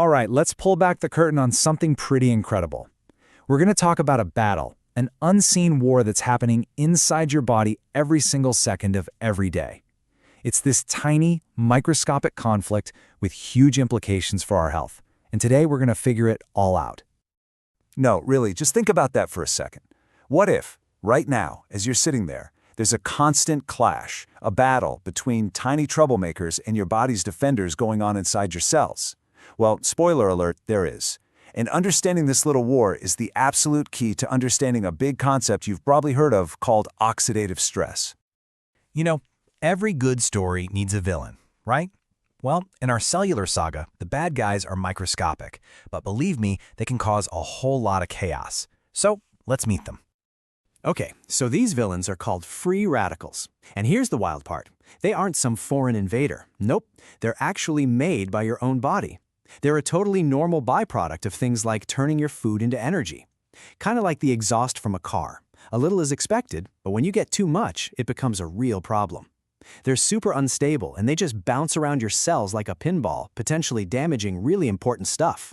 All right, let's pull back the curtain on something pretty incredible. We're going to talk about a battle, an unseen war that's happening inside your body every single second of every day. It's this tiny, microscopic conflict with huge implications for our health. And today we're going to figure it all out. No, really, just think about that for a second. What if, right now, as you're sitting there, there's a constant clash, a battle between tiny troublemakers and your body's defenders going on inside your cells? Well, spoiler alert, there is. And understanding this little war is the absolute key to understanding a big concept you've probably heard of called oxidative stress. You know, every good story needs a villain, right? Well, in our Cellular saga, the bad guys are microscopic, but believe me, they can cause a whole lot of chaos. So, let's meet them. Okay, so these villains are called free radicals. And here's the wild part. They aren't some foreign invader. Nope, they're actually made by your own body. They're a totally normal byproduct of things like turning your food into energy. Kind of like the exhaust from a car. A little is expected, but when you get too much, it becomes a real problem. They're super unstable, and they just bounce around your cells like a pinball, potentially damaging really important stuff.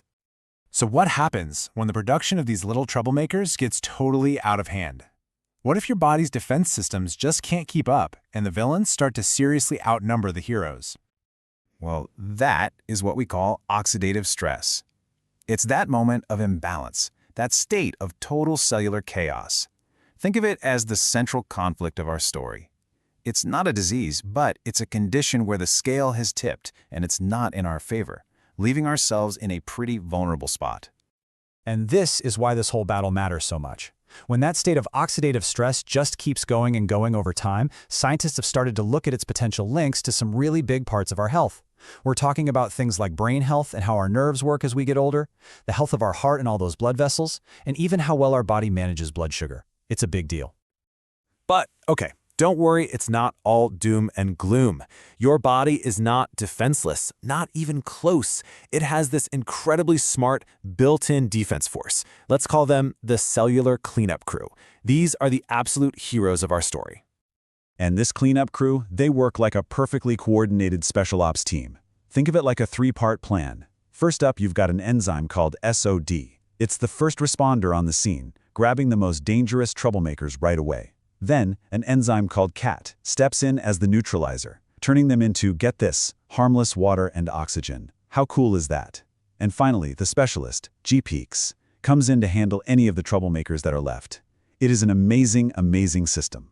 So what happens when the production of these little troublemakers gets totally out of hand? What if your body's defense systems just can't keep up and the villains start to seriously outnumber the heroes? Well, that is what we call oxidative stress. It's that moment of imbalance, that state of total cellular chaos. Think of it as the central conflict of our story. It's not a disease, but it's a condition where the scale has tipped and it's not in our favor, leaving ourselves in a pretty vulnerable spot. And this is why this whole battle matters so much. When that state of oxidative stress just keeps going and going over time, scientists have started to look at its potential links to some really big parts of our health. We're talking about things like brain health and how our nerves work as we get older, the health of our heart and all those blood vessels, and even how well our body manages blood sugar. It's a big deal. But, okay, don't worry, it's not all doom and gloom. Your body is not defenseless, not even close. It has this incredibly smart, built-in defense force. Let's call them the cellular cleanup crew. These are the absolute heroes of our story. And this cleanup crew, they work like a perfectly coordinated special ops team. Think of it like a three-part plan. First up, you've got an enzyme called SOD. It's the first responder on the scene, grabbing the most dangerous troublemakers right away. Then, an enzyme called CAT steps in as the neutralizer, turning them into, get this, harmless water and oxygen. How cool is that? And finally, the specialist, GPeaks, comes in to handle any of the troublemakers that are left. It is an amazing, amazing system.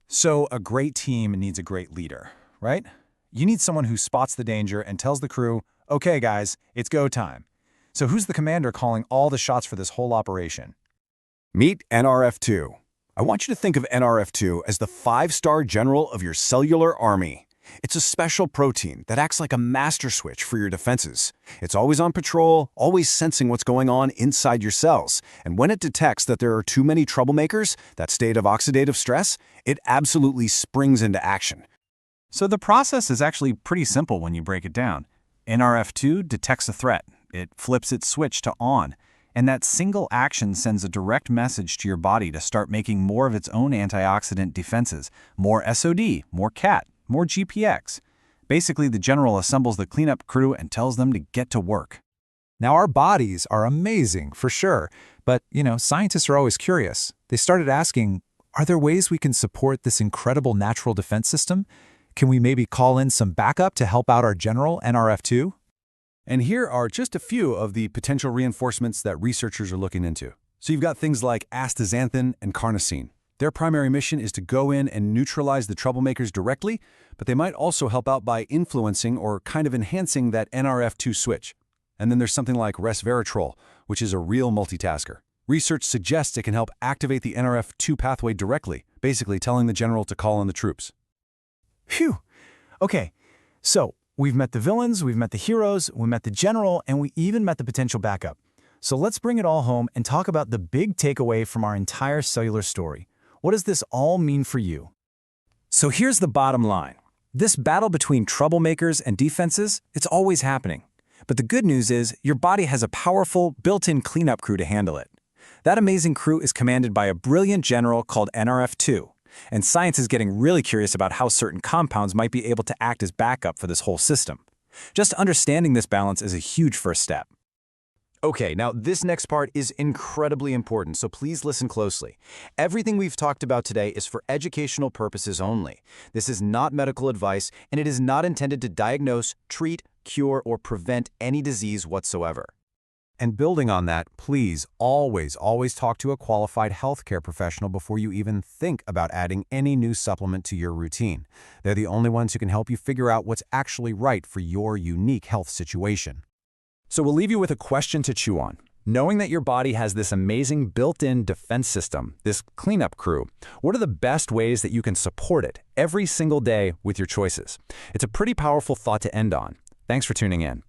So a great team needs a great leader, right? You need someone who spots the danger and tells the crew, okay guys, it's go time. So who's the commander calling all the shots for this whole operation? Meet NRF2. I want you to think of NRF2 as the 5-star general of your cellular army. It's a special protein that acts like a master switch for your defenses. It's always on patrol, always sensing what's going on inside your cells. And when it detects that there are too many troublemakers, that state of oxidative stress, it absolutely springs into action. So the process is actually pretty simple when you break it down. NRF2 detects a threat. It flips its switch to on. And that single action sends a direct message to your body to start making more of its own antioxidant defenses. More SOD, more CAT, more GPX. Basically, the general assembles the cleanup crew and tells them to get to work. Now, our bodies are amazing, for sure. But, scientists are always curious. They started asking, are there ways we can support this incredible natural defense system? Can we maybe call in some backup to help out our general, NRF2? And here are just a few of the potential reinforcements that researchers are looking into. So you've got things like Astaxanthin and Carnosine. Their primary mission is to go in and neutralize the troublemakers directly, but they might also help out by influencing or kind of enhancing that NRF2 switch. And then there's something like Resveratrol, which is a real multitasker. Research suggests it can help activate the NRF2 pathway directly, basically telling the general to call on the troops. Phew. Okay, so we've met the villains, we've met the heroes, we met the general, and we even met the potential backup. So let's bring it all home and talk about the big takeaway from our entire cellular story. What does this all mean for you? So here's the bottom line. This battle between troublemakers and defenses, it's always happening. But the good news is your body has a powerful, built-in cleanup crew to handle it. That amazing crew is commanded by a brilliant general called NRF2. And science is getting really curious about how certain compounds might be able to act as backup for this whole system. Just understanding this balance is a huge first step. Okay, now this next part is incredibly important, so please listen closely. Everything we've talked about today is for educational purposes only. This is not medical advice, and it is not intended to diagnose, treat, cure, or prevent any disease whatsoever. And building on that, please always talk to a qualified healthcare professional before you even think about adding any new supplement to your routine. They're the only ones who can help you figure out what's actually right for your unique health situation. So we'll leave you with a question to chew on. Knowing that your body has this amazing built-in defense system, this cleanup crew, what are the best ways that you can support it every single day with your choices? It's a pretty powerful thought to end on. Thanks for tuning in.